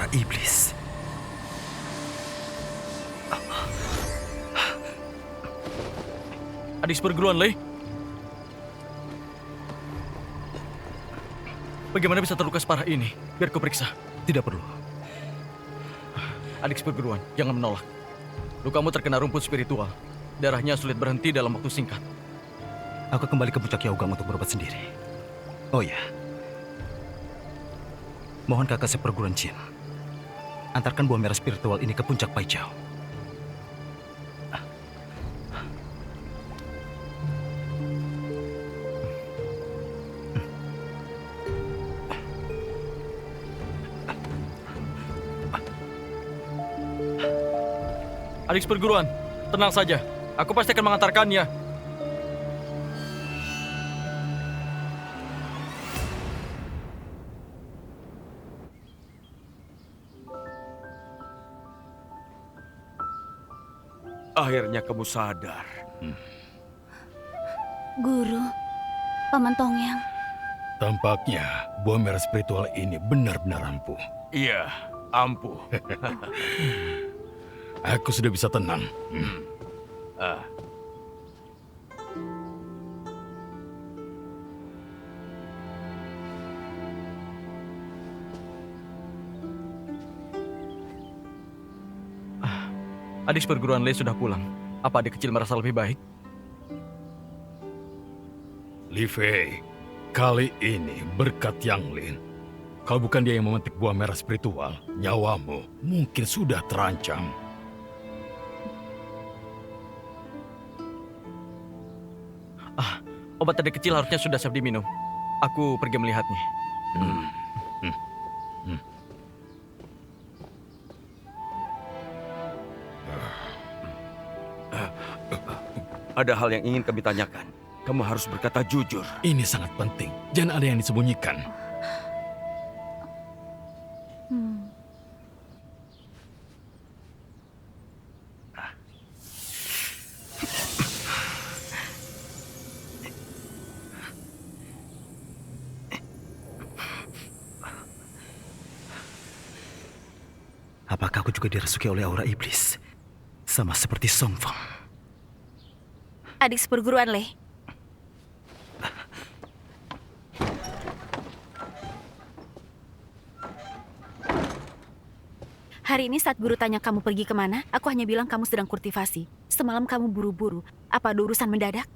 aura iblis. Adik perguruan, Lei. Bagaimana bisa terluka separah ini? Biar ku periksa. Tidak perlu. Adik perguruan, jangan menolak. Lukamu terkena rumput spiritual. Darahnya sulit berhenti dalam waktu singkat. Aku kembali ke puncak Yaogang untuk berobat sendiri. Oh ya. Mohon kakak seperguruan Jin. Antarkan buah merah spiritual ini ke puncak Baijiao. Adik perguruan, tenang saja. Aku pasti akan mengantarkannya. Akhirnya kamu sadar. Guru, Paman Tongyang. Tampaknya buah merah spiritual ini benar-benar ampuh. Iya, ampuh. Aku sudah bisa tenang. Adik perguruan Lei sudah pulang. Apa adik kecil merasa lebih baik? Li Fei, kali ini berkat Yang Lin. Kalau bukan dia yang memetik buah merah spiritual, nyawamu mungkin sudah terancam. Obat adik kecil harusnya sudah siap diminum. Aku pergi melihatnya. Ada hal yang ingin kami tanyakan. Kamu harus berkata jujur. Ini sangat penting. Jangan ada yang disembunyikan. Apakah aku juga dirasuki oleh aura iblis? Sama seperti Song Fang. Adik seperguruan Lei. Hari ini saat guru tanya kamu pergi kemana, aku hanya bilang kamu sedang kultivasi. Semalam kamu buru-buru. Apa ada urusan mendadak?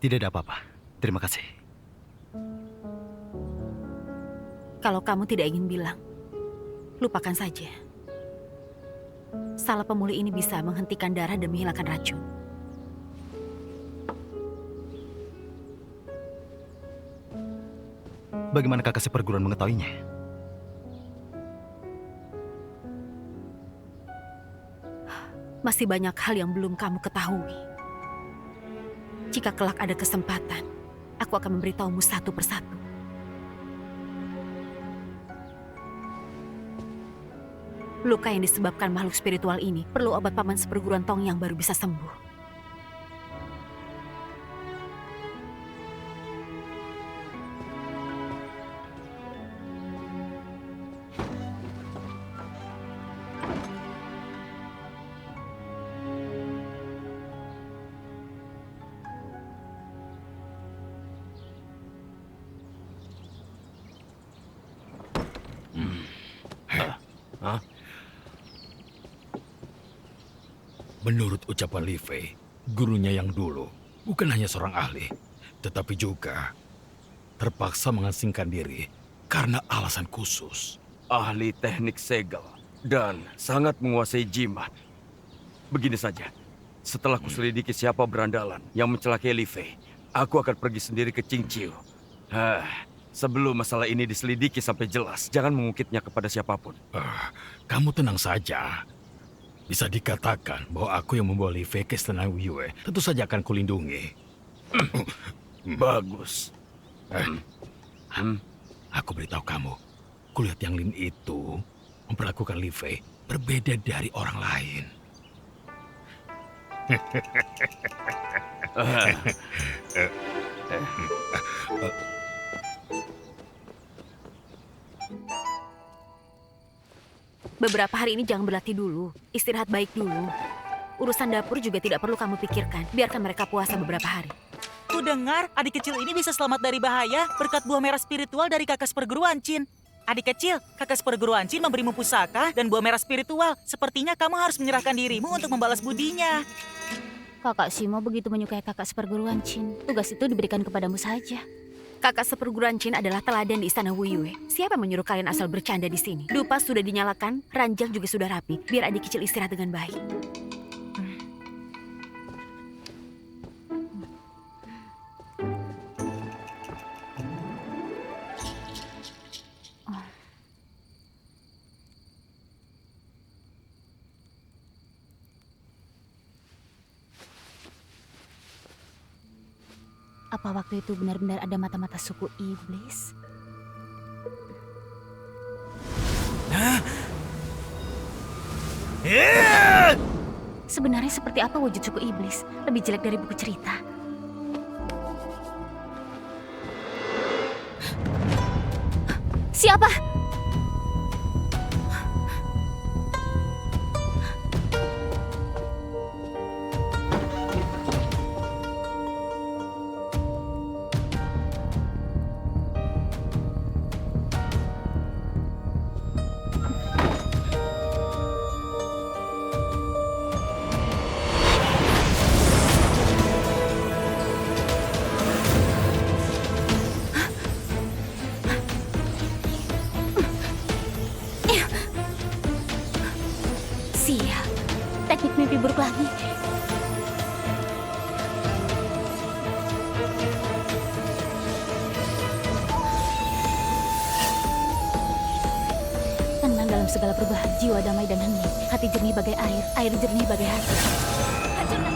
Tidak ada apa-apa. Terima kasih. Kalau kamu tidak ingin bilang, lupakan saja. Salah pemulih ini bisa menghentikan darah dan menghilangkan racun. Bagaimana kakak seperguruan mengetahuinya? Masih banyak hal yang belum kamu ketahui. Jika kelak ada kesempatan, aku akan memberitahumu satu persatu. Luka yang disebabkan makhluk spiritual ini perlu obat paman seperguruan Tongyang baru bisa sembuh. Menurut ucapan Li Fei, gurunya yang dulu bukan hanya seorang ahli, tetapi juga terpaksa mengasingkan diri karena alasan khusus. Ahli teknik segel dan sangat menguasai jimat. Begini saja, setelah kuselidiki siapa berandalan yang mencelakai Li Fei, aku akan pergi sendiri ke Qingqiu. Sebelum masalah ini diselidiki sampai jelas, jangan mengungkitnya kepada siapapun. Kamu tenang saja. Bisa dikatakan bahwa aku yang membawa Li Fei ke istana Yue tentu saja akan kulindungi. Bagus. Aku beritahu kamu, kulihat Yang Lin itu memperlakukan Li Fei berbeda dari orang lain. Beberapa hari ini jangan berlatih dulu. Istirahat baik dulu. Urusan dapur juga tidak perlu kamu pikirkan. Biarkan mereka puasa beberapa hari. Ku dengar adik kecil ini bisa selamat dari bahaya berkat buah merah spiritual dari kakak seperguruan Chin. Adik kecil, kakak seperguruan Chin memberimu pusaka dan buah merah spiritual. Sepertinya kamu harus menyerahkan dirimu untuk membalas budinya. Kakak Shimo begitu menyukai kakak seperguruan Chin. Tugas itu diberikan kepadamu saja. Kakak seperguruan Chin adalah teladan di istana Wuyue. Siapa yang menyuruh kalian asal bercanda di sini? Dupa sudah dinyalakan, ranjang juga sudah rapi. Biar adik kecil istirahat dengan baik. Apa waktu itu benar-benar ada mata-mata suku iblis? Sebenarnya seperti apa wujud suku iblis? Lebih jelek dari buku cerita. Siapa? Sial, teknik mimpi buruk lagi. Tenang dalam segala perubahan, jiwa damai dan hening. Hati jernih bagai air, air jernih bagai hati. Hancurkan.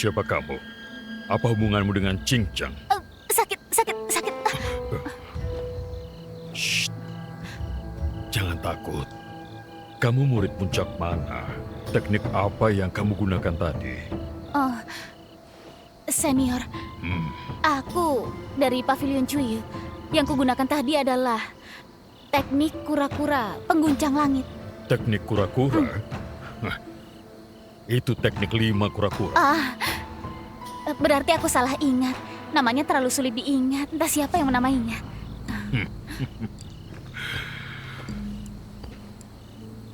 Siapa kamu? Apa hubunganmu dengan Cincang? Sakit. Shh. Jangan takut. Kamu murid puncak mana? Teknik apa yang kamu gunakan tadi? Oh, senior, aku dari Pavilion Cuyu. Yang kugunakan tadi adalah teknik kura-kura pengguncang langit. Teknik kura-kura? Nah, itu teknik 5 kura-kura. Berarti aku salah ingat. Namanya terlalu sulit diingat. Entah siapa yang menamainya.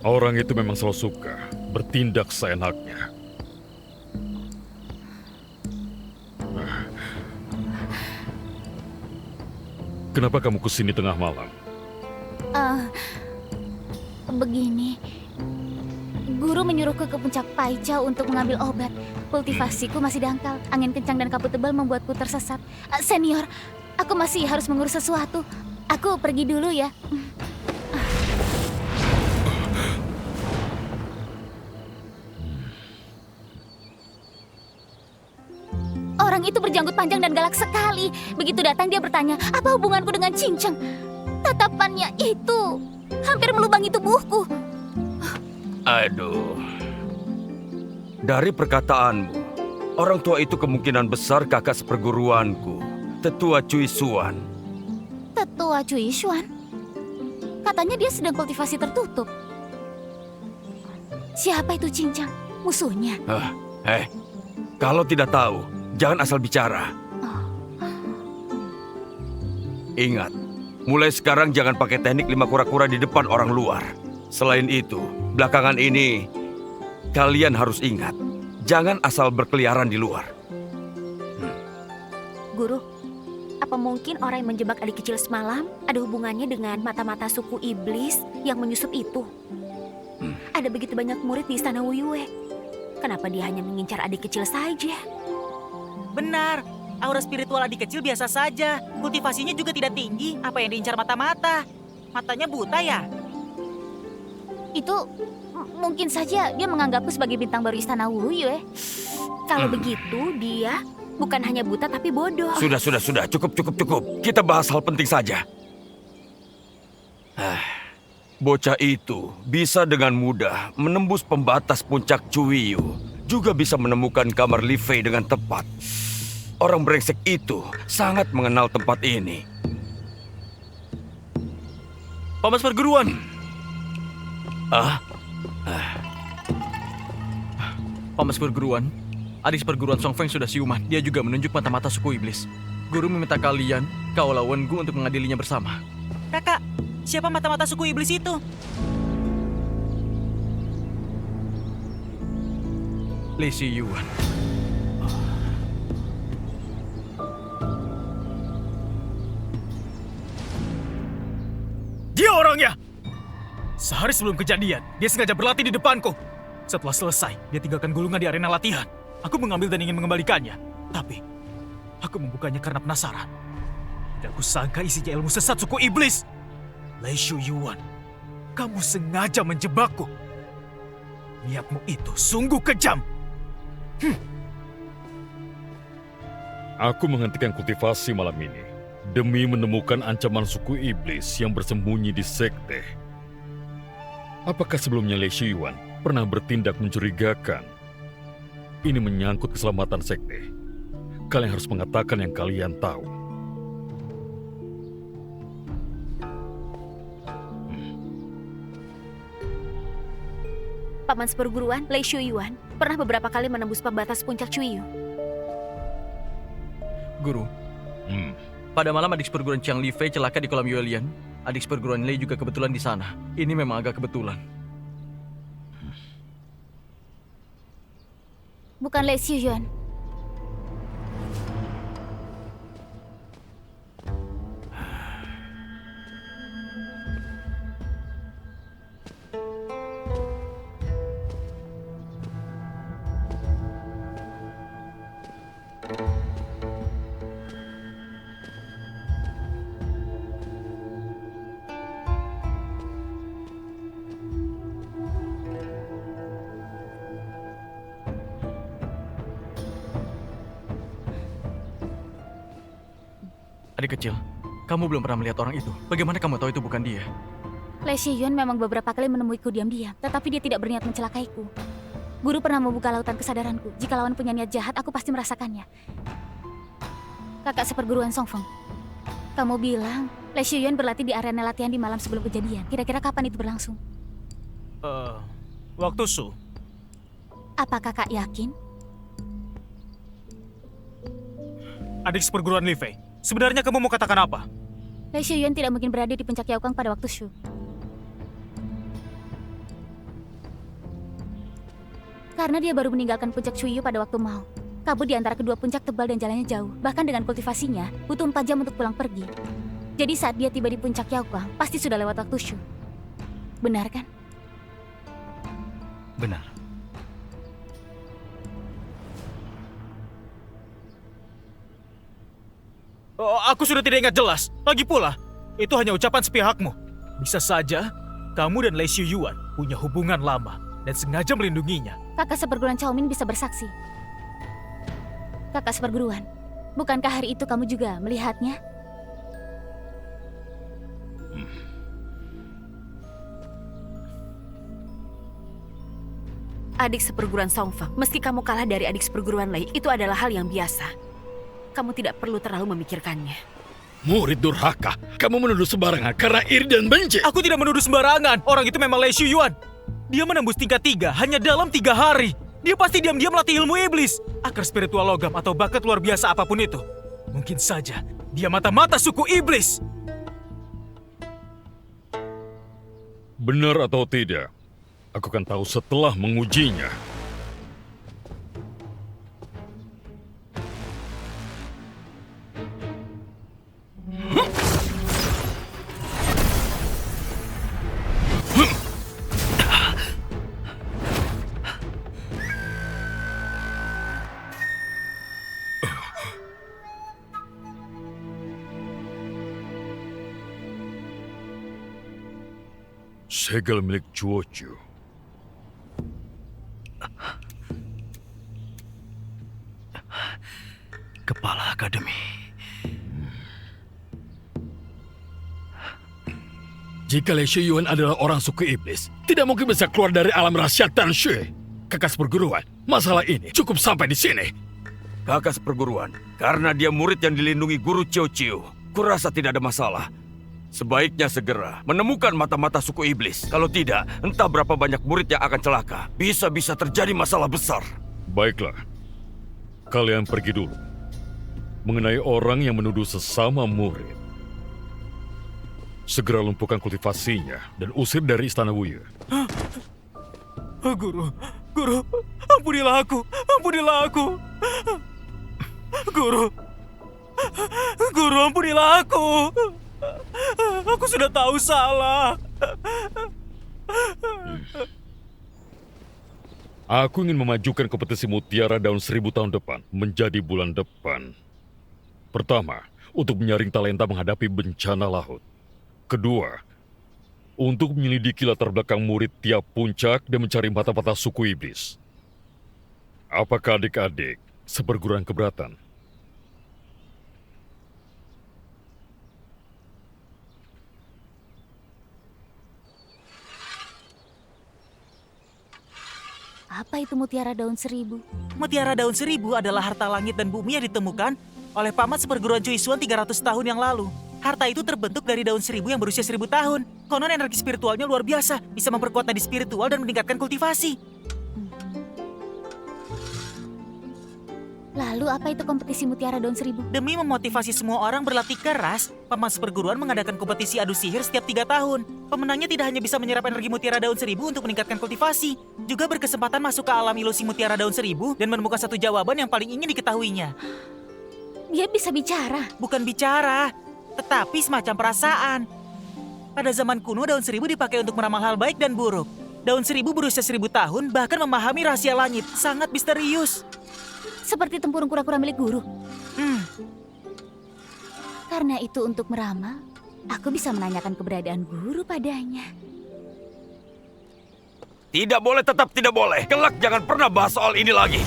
Orang itu memang selalu suka bertindak seenaknya. Kenapa kamu kesini tengah malam? Begini, guru menyuruhku ke puncak Paica untuk mengambil obat. Kultivasiku masih dangkal. Angin kencang dan kabut tebal membuatku tersesat. Senior, aku masih harus mengurus sesuatu. Aku pergi dulu ya. Orang itu berjanggut panjang dan galak sekali. Begitu datang dia bertanya, apa hubunganku dengan Cincang? Tatapannya itu hampir melubangi tubuhku. Aduh. Dari perkataanmu, orang tua itu kemungkinan besar kakak seperguruanku, Tetua Cui Xuan. Tetua Cui Xuan? Katanya dia sedang kultivasi tertutup. Siapa itu Cincang? Musuhnya? Kalau tidak tahu, jangan asal bicara. Ingat, mulai sekarang jangan pakai teknik 5 kura-kura di depan orang luar. Selain itu, belakangan ini kalian harus ingat, jangan asal berkeliaran di luar. Guru, apa mungkin orang yang menjebak adik kecil semalam ada hubungannya dengan mata-mata suku iblis yang menyusup itu? Ada begitu banyak murid di istana Wuyue. Kenapa dia hanya mengincar adik kecil saja? Benar, aura spiritual adik kecil biasa saja. Kultivasinya juga tidak tinggi. Apa yang diincar mata-mata? Matanya buta ya? Itu mungkin saja dia menganggapku sebagai bintang baru istana Wuyue. Kalau begitu, dia bukan hanya buta tapi bodoh. Sudah. Cukup. Kita bahas hal penting saja. Bocah itu bisa dengan mudah menembus pembatas puncak Cuiyu. Juga bisa menemukan kamar Li Fei dengan tepat. Orang brengsek itu sangat mengenal tempat ini. Pamas perguruan. Pamas perguruan. Adik perguruan Song Feng sudah siuman. Dia juga menunjuk mata-mata suku iblis. Guru meminta kalian, kau lawan Gu untuk mengadilinya bersama. Kakak, siapa mata-mata suku iblis itu? Lei Yuan. Dia orangnya! Sehari sebelum kejadian, dia sengaja berlatih di depanku. Setelah selesai, dia tinggalkan gulungan di arena latihan. Aku mengambil dan ingin mengembalikannya. Tapi, aku membukanya karena penasaran. Dan aku sangka isinya ilmu sesat suku iblis. Lei Yuan, kamu sengaja menjebakku. Niatmu itu sungguh kejam. Aku menghentikan kultivasi malam ini demi menemukan ancaman suku iblis yang bersembunyi di sekte. Apakah sebelumnya Lei Yuan pernah bertindak mencurigakan? Ini menyangkut keselamatan sekte. Kalian harus mengatakan yang kalian tahu. Paman seperguruan, Lei Yuan, pernah beberapa kali menembus pembatas puncak Cuiyu. Guru, pada malam adik perguruan Chiang Li Fei celaka di kolam Yuelian. Adik perguruan Lei juga kebetulan di sana. Ini memang agak kebetulan. Bukan Lei Yuan. Adik kecil, kamu belum pernah melihat orang itu. Bagaimana kamu tahu itu bukan dia? Lei Yuan memang beberapa kali menemuiku diam-diam, tetapi dia tidak berniat mencelakaiku. Guru pernah membuka lautan kesadaranku. Jika lawan punya niat jahat, aku pasti merasakannya. Kakak seperguruan Song Feng, kamu bilang Lei Yuan berlatih di arena latihan di malam sebelum kejadian. Kira-kira kapan itu berlangsung? Waktu Su. Apa kakak yakin? Adik seperguruan Li Fei, sebenarnya kamu mau katakan apa? Lei Yuan tidak mungkin berada di puncak Yaokang pada waktu Shu. Karena dia baru meninggalkan puncak Cuiyu pada waktu Mao. Kabut di antara kedua puncak tebal dan jalannya jauh. Bahkan dengan kultivasinya, butuh 4 jam untuk pulang pergi. Jadi saat dia tiba di puncak Yaokang, pasti sudah lewat waktu Shu. Benar kan? Benar. Aku sudah tidak ingat jelas. Lagi pula, itu hanya ucapan sepihakmu. Bisa saja, kamu dan Lei Yuan punya hubungan lama dan sengaja melindunginya. Kakak seperguruan Cao Min bisa bersaksi. Kakak seperguruan, bukankah hari itu kamu juga melihatnya? Adik seperguruan Song Feng, meski kamu kalah dari adik seperguruan Lei, itu adalah hal yang biasa. Kamu tidak perlu terlalu memikirkannya. Murid durhaka, kamu menuduh sembarangan karena iri dan benci. Aku tidak menuduh sembarangan. Orang itu memang Lei Yuan. Dia menembus tingkat 3 hanya dalam 3 hari. Dia pasti diam-diam melatih ilmu iblis. Akar spiritual logam atau bakat luar biasa apapun itu. Mungkin saja dia mata-mata suku iblis. Benar atau tidak, aku akan tahu setelah mengujinya. segel milik Chuochu. Kepala Akademi. Jika Lei Shiyuan adalah orang suku iblis, tidak mungkin bisa keluar dari alam rahasia Tan Shui. Kakas perguruan, masalah ini cukup sampai di sini. Kakas perguruan, karena dia murid yang dilindungi guru Chiu Chiu, kurasa tidak ada masalah. Sebaiknya segera menemukan mata-mata suku iblis. Kalau tidak, entah berapa banyak murid yang akan celaka. Bisa-bisa terjadi masalah besar. Baiklah, kalian pergi dulu. Mengenai orang yang menuduh sesama murid, segera lumpuhkan kultivasinya dan usir dari Istana Wuye. Guru, ampunilah aku, Guru, ampunilah aku. Aku sudah tahu salah. Aku ingin memajukan kompetisi Mutiara Daun 1000 tahun depan menjadi bulan depan. Pertama, untuk menyaring talenta menghadapi bencana laut. Kedua, untuk menyelidiki latar belakang murid tiap puncak dan mencari mata-mata suku iblis. Apakah adik-adik seperguruan keberatan? Apa itu mutiara daun 1000? Mutiara daun 1000 adalah harta langit dan bumi yang ditemukan oleh pamat seperguruan Cuisuan 300 tahun yang lalu. Harta itu terbentuk dari daun 1000 yang berusia 1000 tahun. Konon energi spiritualnya luar biasa, bisa memperkuat nadi spiritual dan meningkatkan kultivasi. Lalu apa itu kompetisi mutiara daun 1000? Demi memotivasi semua orang berlatih keras, pamat seperguruan mengadakan kompetisi adu sihir setiap 3 tahun. Pemenangnya tidak hanya bisa menyerap energi mutiara daun 1000 untuk meningkatkan kultivasi, juga berkesempatan masuk ke alam ilusi mutiara daun 1000 dan menemukan satu jawaban yang paling ingin diketahuinya. Dia bisa bicara. Bukan bicara, tetapi semacam perasaan. Pada zaman kuno, daun 1000 dipakai untuk meramal hal baik dan buruk. Daun 1000 berusia 1000 tahun, bahkan memahami rahasia langit. Sangat misterius. Seperti tempurung kura-kura milik guru. Karena itu untuk meramal, aku bisa menanyakan keberadaan guru padanya. Tidak boleh, tetap tidak boleh. Kelak jangan pernah bahas soal ini lagi.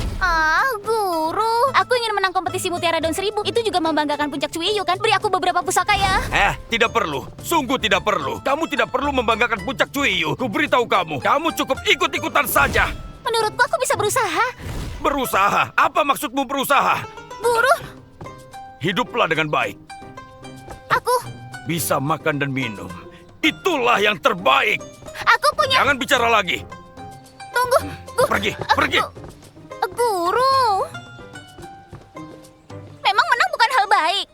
Guru, aku ingin menang kompetisi mutiara daun 1000. Itu juga membanggakan puncak Cuiyu kan? Beri aku beberapa pusaka ya. Tidak perlu. Sungguh tidak perlu. Kamu tidak perlu membanggakan puncak Cuiyu. Ku beritahu kamu, kamu cukup ikut-ikutan saja. Menurutku aku bisa berusaha. Berusaha? Apa maksudmu berusaha? Guru, Hiduplah dengan baik. aku Bisa makan dan minum. Itulah yang terbaik. aku punya. Jangan bicara lagi. Tunggu, Pergi. Guru. Memang menang bukan hal baik.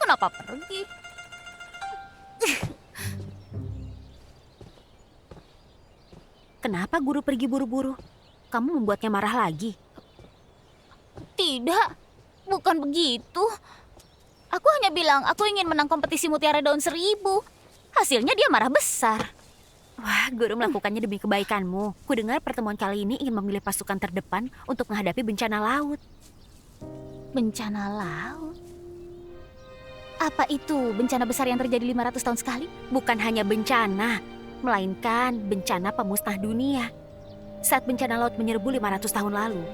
Kenapa pergi? Kenapa guru pergi buru-buru? Kamu membuatnya marah lagi. Tidak, bukan begitu. Aku hanya bilang aku ingin menang kompetisi mutiara daun 1000. Hasilnya dia marah besar. Wah, guru melakukannya demi kebaikanmu. Kudengar pertemuan kali ini ingin memilih pasukan terdepan untuk menghadapi bencana laut. Bencana laut? Apa itu bencana besar yang terjadi 500 tahun sekali? Bukan hanya bencana, melainkan bencana pemusnah dunia. Saat bencana laut menyerbu 500 tahun lalu,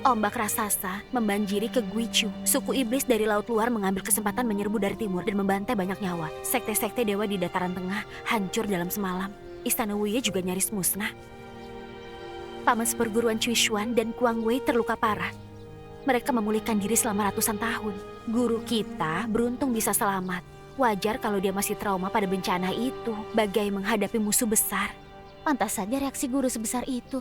ombak raksasa membanjiri ke Guichu. Suku iblis dari laut luar mengambil kesempatan menyerbu dari timur dan membantai banyak nyawa. Sekte-sekte dewa di dataran tengah hancur dalam semalam. Istana Wuye juga nyaris musnah. Paman seperguruan Cuishuan dan Kuang Wei terluka parah. Mereka memulihkan diri selama ratusan tahun. Guru kita beruntung bisa selamat. Wajar kalau dia masih trauma pada bencana itu. Bagai menghadapi musuh besar. Pantas saja reaksi guru sebesar itu.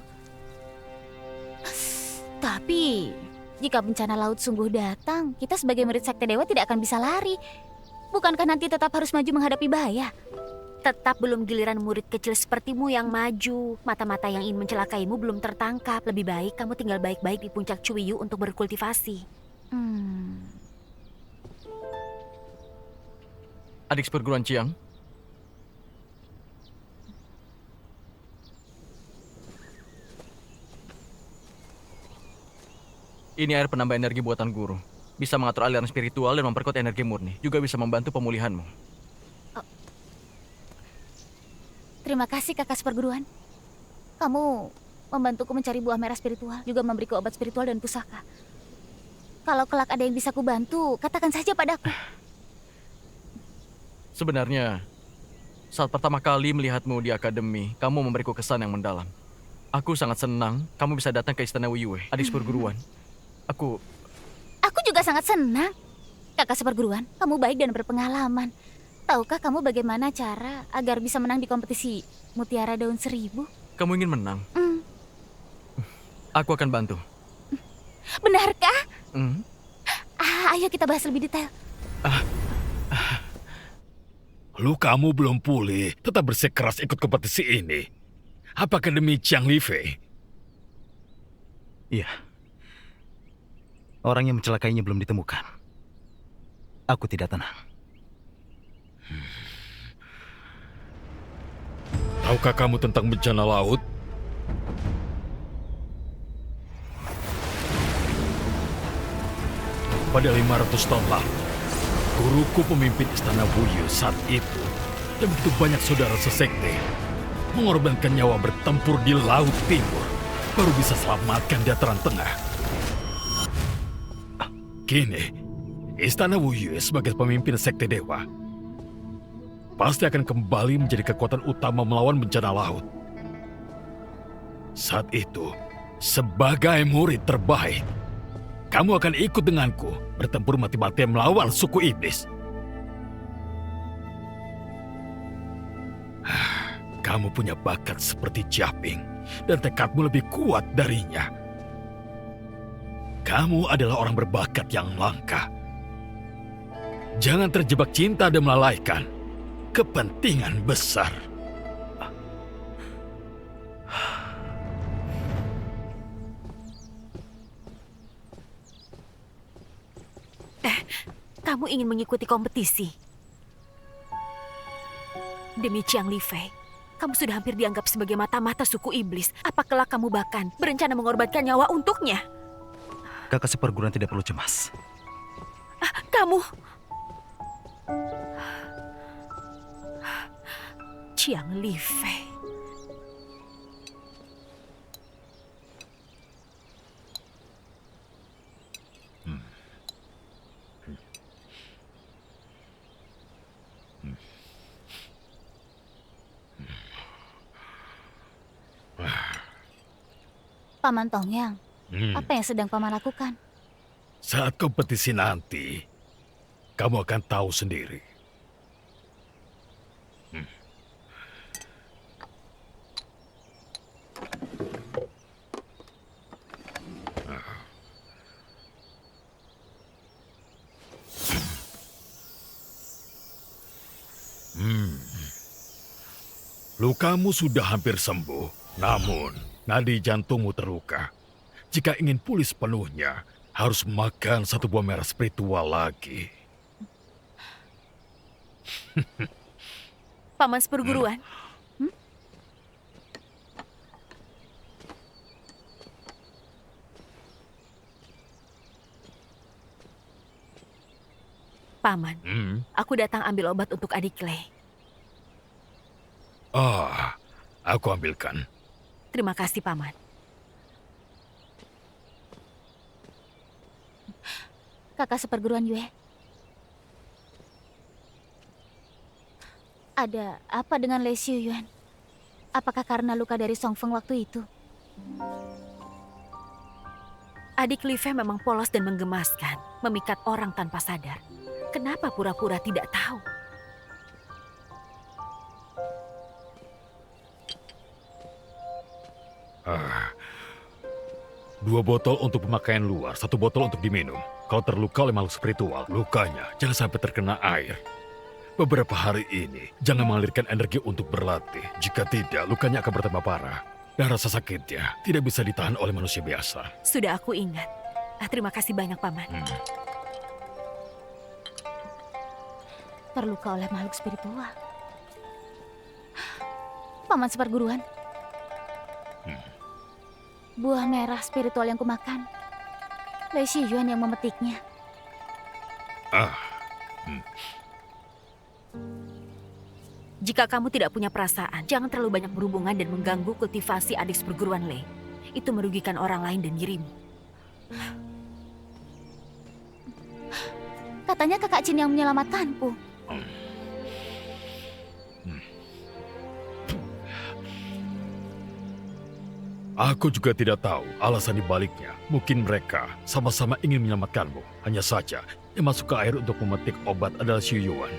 Tapi, jika bencana laut sungguh datang, kita sebagai murid Sekte Dewa tidak akan bisa lari. Bukankah nanti tetap harus maju menghadapi bahaya? Tetap belum giliran murid kecil sepertimu yang maju. Mata-mata yang ingin mencelakaimu belum tertangkap. Lebih baik kamu tinggal baik-baik di puncak Cuiyu untuk berkultivasi. Adik seperguruan Chiang, ini air penambah energi buatan guru. Bisa mengatur aliran spiritual dan memperkuat energi murni. Juga bisa membantu pemulihanmu. Terima kasih kakak seperguruan. Kamu membantuku mencari buah merah spiritual, juga memberiku obat spiritual dan pusaka. Kalau kelak ada yang bisa kubantu, katakan saja padaku. Sebenarnya, saat pertama kali melihatmu di akademi, kamu memberiku kesan yang mendalam. Aku sangat senang kamu bisa datang ke Istana Wiyue, adik seperguruan. Aku Juga sangat senang. Kakak seperguruan, kamu baik dan berpengalaman. Tahukah kamu bagaimana cara agar bisa menang di kompetisi Mutiara Daun 1000? Kamu ingin menang? Aku akan bantu. Benarkah? Hmm? Ayo kita bahas lebih detail. Lukamu belum pulih, tetap bersikeras ikut kompetisi ini. Apakah demi Qiang Lifei? Iya. Orang yang mencelakainya belum ditemukan. Aku tidak tenang. Tahukah kamu tentang bencana laut? Pada 500 tahun lalu, guruku pemimpin Istana Wuyue saat itu, dan begitu banyak saudara sesekte, mengorbankan nyawa bertempur di Laut Timur, baru bisa selamatkan dataran tengah. Kini, Istana Wuyue sebagai pemimpin sekte dewa, pasti akan kembali menjadi kekuatan utama melawan bencana laut. Saat itu, sebagai murid terbaik, kamu akan ikut denganku bertempur mati-matian melawan suku iblis. Kamu punya bakat seperti Jiaping dan tekadmu lebih kuat darinya. Kamu adalah orang berbakat yang langka. Jangan terjebak cinta dan melalaikan kepentingan besar. Kamu ingin mengikuti kompetisi? Demi Qiang Lifei, kamu sudah hampir dianggap sebagai mata-mata suku iblis. Apa kelak kamu bahkan berencana mengorbankan nyawa untuknya? Kakak seperguruan tidak perlu cemas. Kamu... Qiang Lifei. Paman Tongyang, apa yang sedang paman lakukan? Saat kompetisi nanti, kamu akan tahu sendiri. Lukamu sudah hampir sembuh, namun nadi jantungmu terluka. Jika ingin pulih sepenuhnya, harus makan satu buah merah spiritual lagi. Paman seperguruan. Paman, aku datang ambil obat untuk adik Clay. Aku ambilkan. Terima kasih, Paman. Kakak seperguruan Yue. Ada apa dengan Lei Xiuyuan? Apakah karena luka dari Song Feng waktu itu? Adik Li Fei memang polos dan menggemaskan, memikat orang tanpa sadar. Kenapa pura-pura tidak tahu? Dua botol untuk pemakaian luar, satu botol untuk diminum. Kalau terluka oleh makhluk spiritual, lukanya jangan sampai terkena air. Beberapa hari ini, jangan mengalirkan energi untuk berlatih. Jika tidak, lukanya akan bertambah parah. Dan rasa sakitnya tidak bisa ditahan oleh manusia biasa. Sudah aku ingat. Terima kasih banyak, Paman. Terluka oleh makhluk spiritual. Paman seperguruan. Buah merah spiritual yang kumakan, Lei Xiuyuan yang memetiknya. Jika kamu tidak punya perasaan, jangan terlalu banyak berhubungan dan mengganggu kultivasi adik perguruan Lei. Itu merugikan orang lain dan dirimu. Katanya kakak Chin yang menyelamatkanku. Aku juga tidak tahu alasan dibaliknya. Mungkin mereka sama-sama ingin menyelamatkanmu. Hanya saja, yang masuk ke air untuk memetik obat adalah Xu Yuan.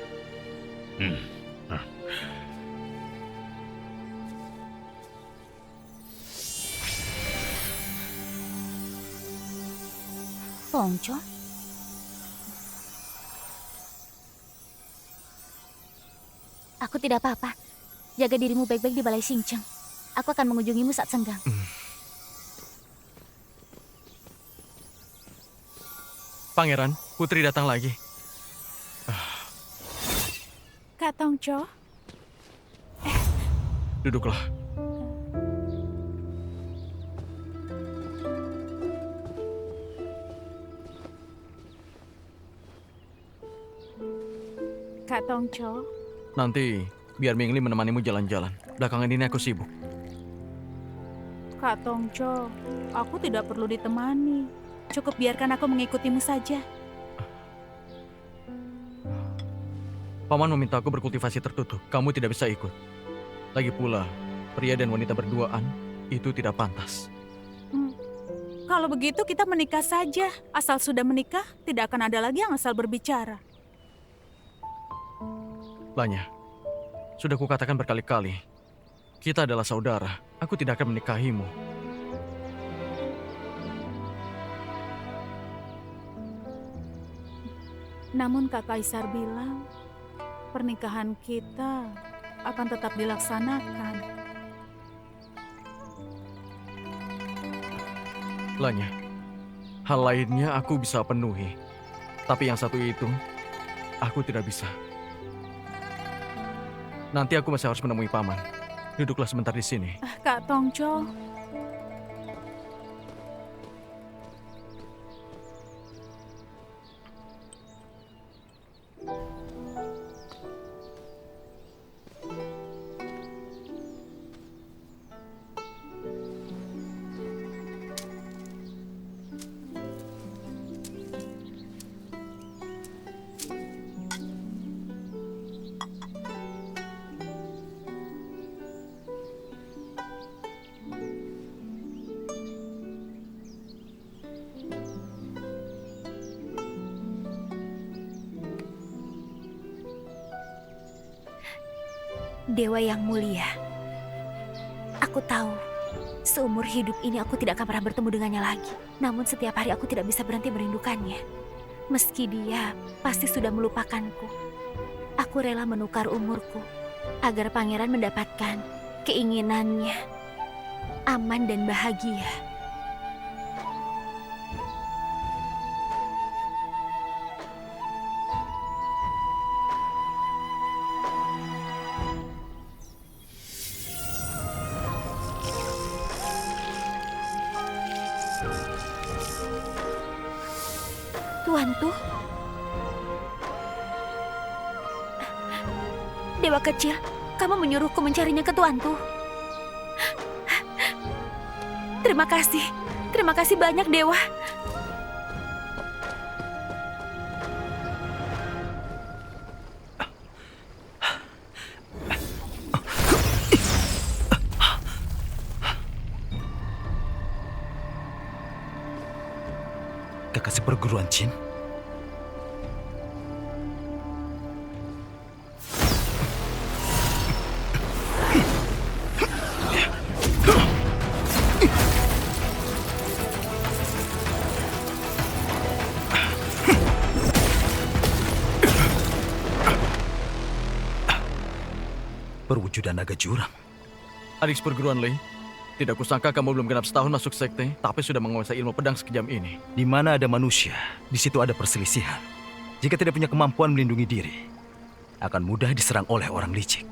Tongco? Aku tidak apa-apa. Jaga dirimu baik-baik di Balai Xingcheng. Aku akan mengunjungimu saat senggang. Pangeran, Putri datang lagi. Kak Tongco, Duduklah. Kak Tongco, Nanti biar Mingli menemanimu jalan-jalan. Belakangan ini aku sibuk. Kak Tongco, aku tidak perlu ditemani. Cukup biarkan aku mengikutimu saja. Paman meminta aku berkultivasi tertutup. Kamu tidak bisa ikut. Lagi pula, pria dan wanita berduaan itu tidak pantas. Kalau begitu kita menikah saja. Asal sudah menikah, tidak akan ada lagi yang asal berbicara. Lanya, sudah kukatakan berkali-kali, kita adalah saudara. Aku tidak akan menikahimu. Namun Kak Kaisar bilang, pernikahan kita akan tetap dilaksanakan. Lanya, hal lainnya aku bisa penuhi. Tapi yang satu itu, aku tidak bisa. Nanti aku masih harus menemui paman. Duduklah sebentar di sini. Kak Tongco, Dewa yang mulia, aku tahu seumur hidup ini aku tidak akan pernah bertemu dengannya lagi. Namun setiap hari aku tidak bisa berhenti merindukannya. Meski dia pasti sudah melupakanku, aku rela menukar umurku agar pangeran mendapatkan keinginannya, aman dan bahagia. Tuanku, Dewa kecil, kamu menyuruhku mencarinya ke tuanku. Terima kasih banyak Dewa. Kakak seperguruan Chin. Perwujudan naga jurang. Adik perguruan Lei, tidak kusangka kamu belum genap setahun masuk sekte, tapi sudah menguasai ilmu pedang sekejam ini. Di mana ada manusia, di situ ada perselisihan. Jika tidak punya kemampuan melindungi diri, akan mudah diserang oleh orang licik.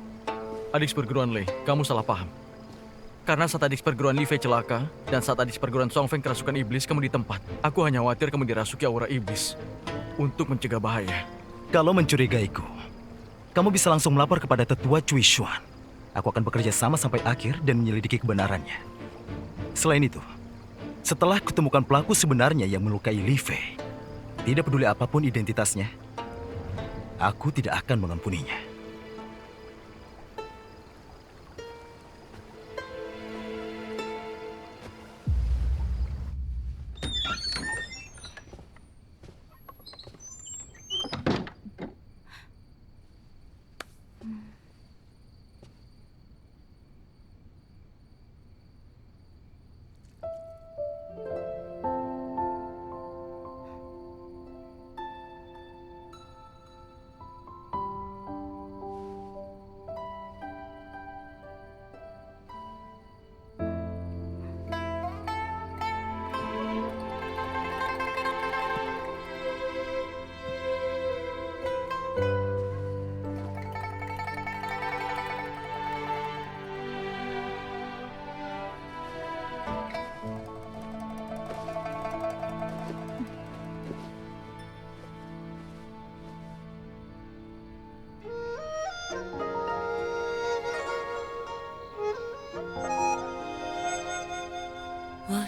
Adik perguruan Lei, kamu salah paham. Karena saat adik perguruan Li Fei celaka, dan saat adik perguruan Song Feng kerasukan iblis, kamu di tempat. Aku hanya khawatir kamu dirasuki aura iblis untuk mencegah bahaya. Kalau mencurigaiku, kamu bisa langsung melapor kepada tetua Cui Xuan. Aku akan bekerja sama sampai akhir dan menyelidiki kebenarannya. Selain itu, setelah kutemukan pelaku sebenarnya yang melukai Li Fei, tidak peduli apapun identitasnya, aku tidak akan mengampuninya.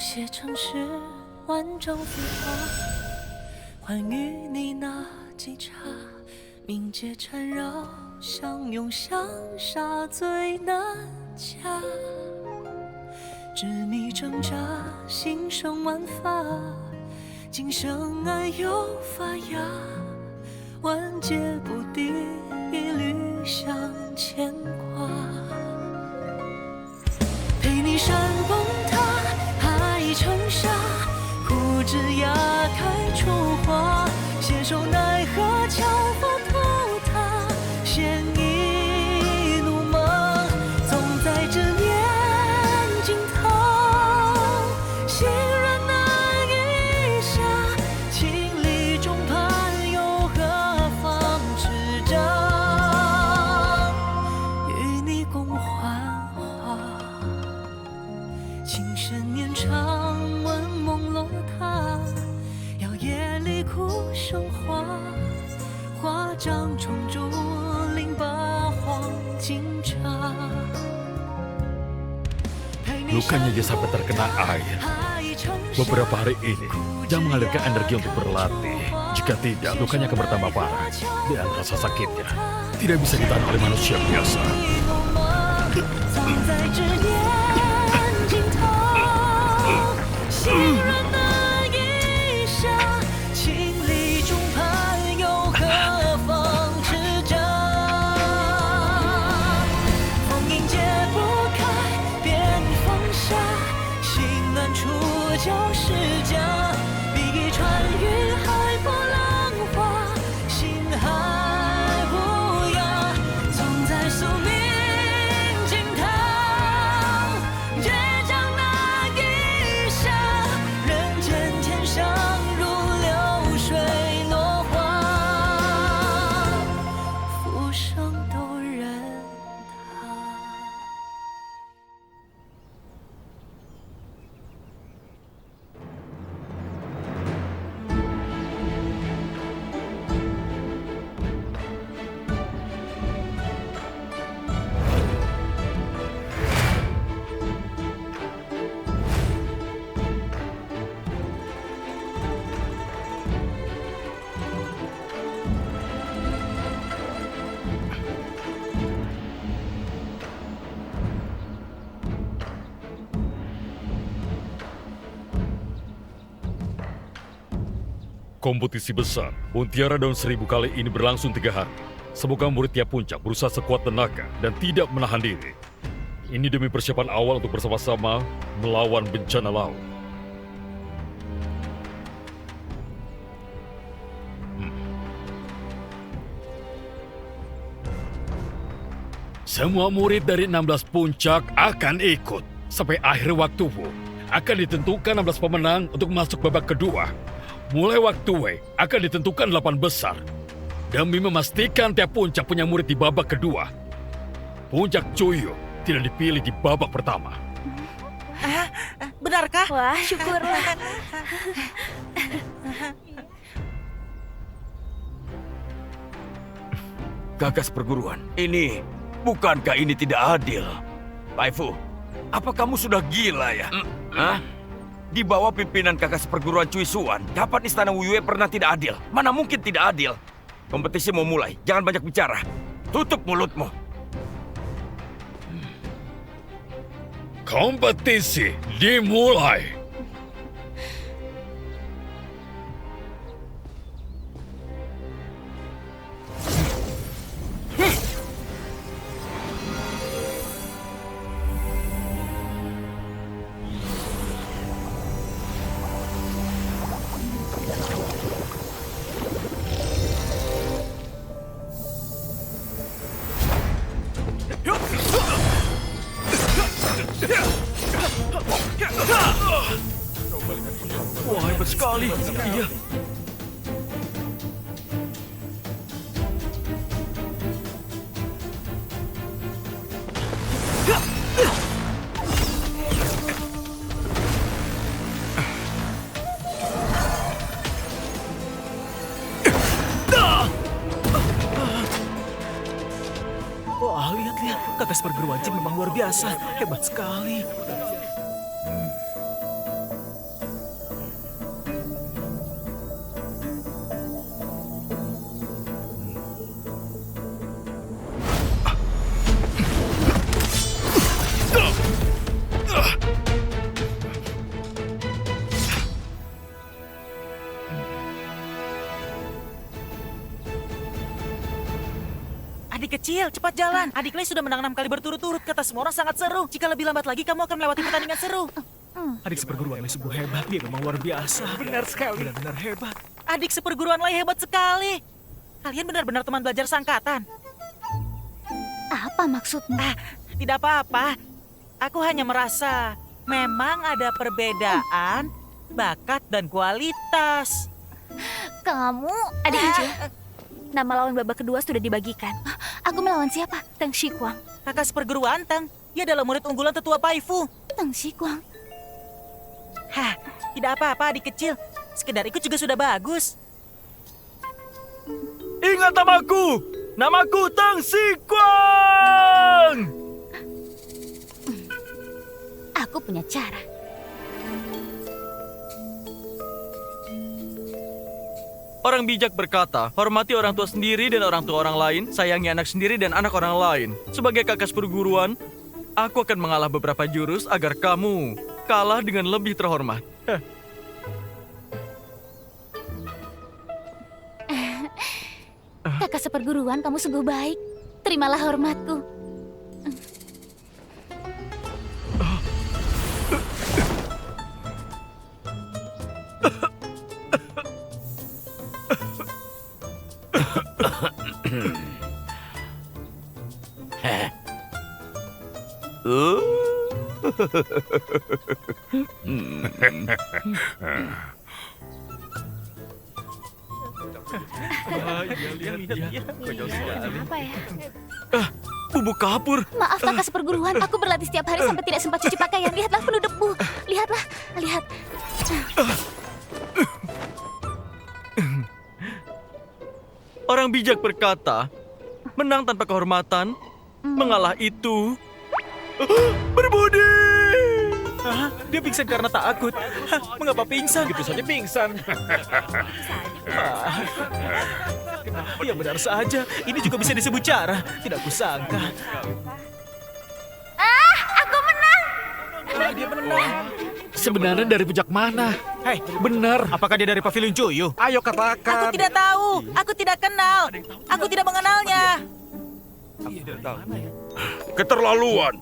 写成诗，万丈浮华，欢愉你那几刹，冥界缠绕，相拥相杀最难掐。执迷挣扎，心生万法，今生爱又发芽，万劫不敌，一缕相牵挂。陪你山崩塌。成沙，枯枝桠开出花，携手奈何桥佛渡他，现一怒梦，总在执念惊涛，心软难以下，情理中盼又何妨执掌，与你共幻化，情深年长。生花，花掌重铸令八荒金叉。 Lukanya dia sampai terkena air. Beberapa hari ini, dia mengalirkan energi untuk berlatih. Jika tidak, lukanya akan bertambah parah. Dan rasa sakitnya tidak bisa ditahan oleh manusia biasa. Kompetisi besar Mutiara Daun 1000 kali ini berlangsung 3 hari. Semoga murid tiap puncak berusaha sekuat tenaga dan tidak menahan diri. Ini demi persiapan awal untuk bersama-sama melawan bencana laut. Semua murid dari 16 puncak akan ikut. Sampai akhir waktu akan ditentukan 16 pemenang untuk masuk babak kedua. Mulai waktu akan ditentukan 8 besar. Demi memastikan tiap puncak punya murid di babak kedua. Puncak Cuyo tidak dipilih di babak pertama. Benarkah? Wah, syukurlah. Gagas perguruan, bukankah ini tidak adil? Paifu, apa kamu sudah gila ya? Hah? Di bawah pimpinan Kakas perguruan Cui Suan, kapan Istana Wuyue pernah tidak adil? Mana mungkin tidak adil? Kompetisi mau mulai, jangan banyak bicara. Tutup mulutmu. Kompetisi dimulai. Wah, hebat sekali. Iya. Wah, lihat-lihat. Kakas perguruan Jin memang luar biasa. Hebat sekali. Adik kecil, cepat jalan. Adik Lei sudah menang 6 kali berturut-turut. Kata semua orang sangat seru. Jika lebih lambat lagi, kamu akan melewati pertandingan seru. Adik seperguruan Lei sungguh hebat. Dia memang luar biasa. Benar sekali. Benar-benar hebat. Adik seperguruan Lei hebat sekali. Kalian benar-benar teman belajar sangkatan. Apa maksudmu? Tidak apa-apa. Aku hanya merasa memang ada perbedaan bakat dan kualitas. Kamu... Adik kecil, nama lawan babak kedua sudah dibagikan. Aku melawan siapa? Teng Shikuang. Kakak seperguruan Teng. Dia adalah murid unggulan tetua Paifu. Teng Shikuang. Hah, tidak apa-apa adik kecil. Sekedar ikut juga sudah bagus. Ingat namaku! Namaku Teng Shikuang! Aku punya cara. Orang bijak berkata, hormati orang tua sendiri dan orang tua orang lain, sayangi anak sendiri dan anak orang lain. Sebagai kakas perguruan, aku akan mengalah beberapa jurus agar kamu kalah dengan lebih terhormat. Kakak seperguruan, kamu sungguh baik. Terimalah hormatku. Apa ya? Bubuk kapur. Maaf kakak seperguruan, aku berlatih setiap hari sampai tidak sempat cuci pakaian. Lihatlah penuh debu. Lihatlah, lihat. Orang bijak berkata, menang tanpa kehormatan, mengalah itu berbudi. Hah? Dia pingsan karena takut. Hah, mengapa pingsan? Gitu saja pingsan. Ya benar saja. Ini juga bisa disebut cara. Tidak kusangka. Aku menang. Dia menang. Sebenarnya dari pejak mana? Hei, Benar. apakah dia dari Pavilion Cuyu? Ayo katakan. Aku tidak tahu. Aku tidak kenal. Aku tidak mengenalnya. Keterlaluan.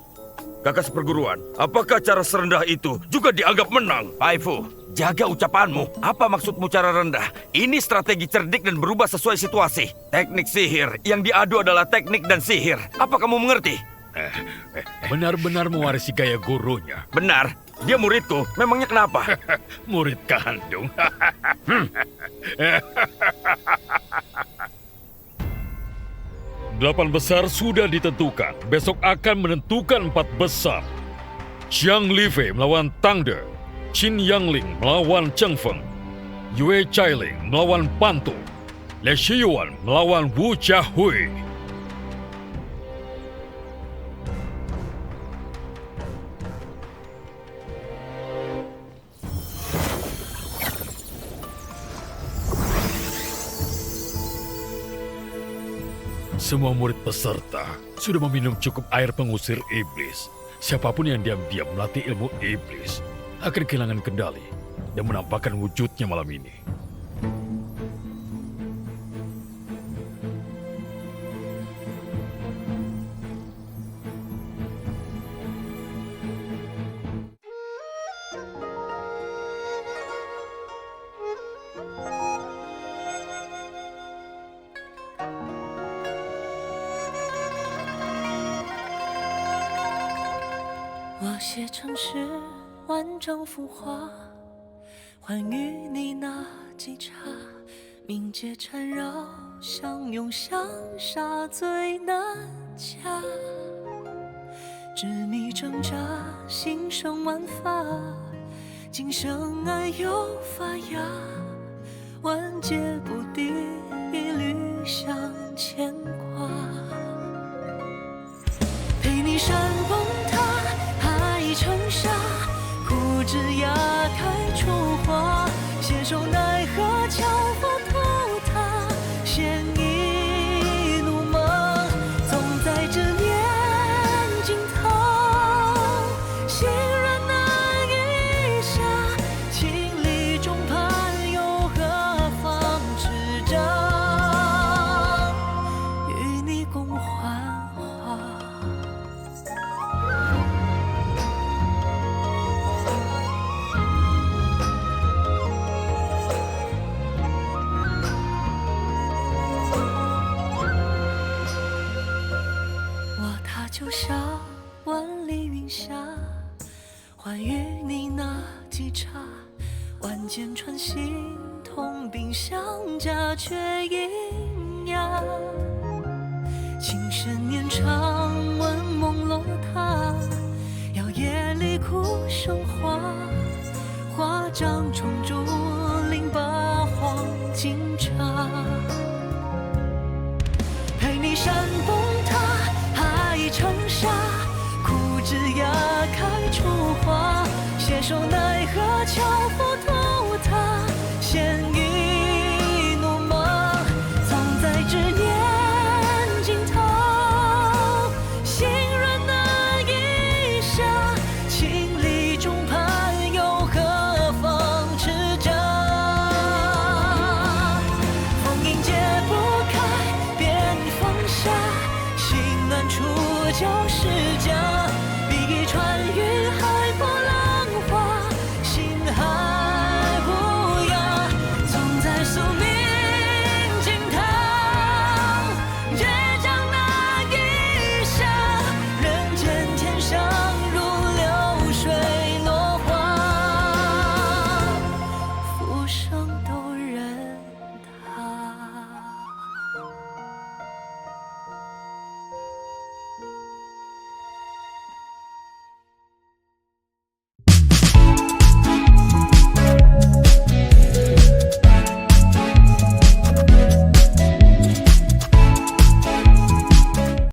Kakas perguruan, apakah cara serendah itu juga dianggap menang? Paifu, jaga ucapanmu. Apa maksudmu cara rendah? Ini strategi cerdik dan berubah sesuai situasi. Teknik sihir. Yang diadu adalah teknik dan sihir. Apa kamu mengerti? Benar-benar mewarisi gaya gurunya. Benar. Dia muridku. Memangnya kenapa? Murid kandung. Delapan besar sudah ditentukan. Besok akan menentukan 4 besar. Jiang Lifei melawan Tang De. Qin Yangling melawan Cheng Feng. Yue Chailing melawan Pantu. Le Shiyuan melawan Wu Jiahui. Semua murid peserta sudah meminum cukup air pengusir iblis. Siapapun yang diam-diam melatih ilmu iblis akan kehilangan kendali dan menampakkan wujudnya malam ini.我写成诗，万丈浮华，还与你那几刹，冥界缠绕，相拥相杀最难掐。执迷挣扎，心生万法，今生爱又发芽，万劫不敌，一缕相牵挂。陪你山崩塌，海成沙，枯枝桠开出花，携手奈何桥佛渡他，现一怒梦，总在执念尽头，心软难以下，情理中盼又何妨执掌，与你共幻化。就像万里云霞，还与你那几刹，万箭穿心，同病相加，却阴阳。情深年长，温梦落塌，要夜里哭生花，花掌重铸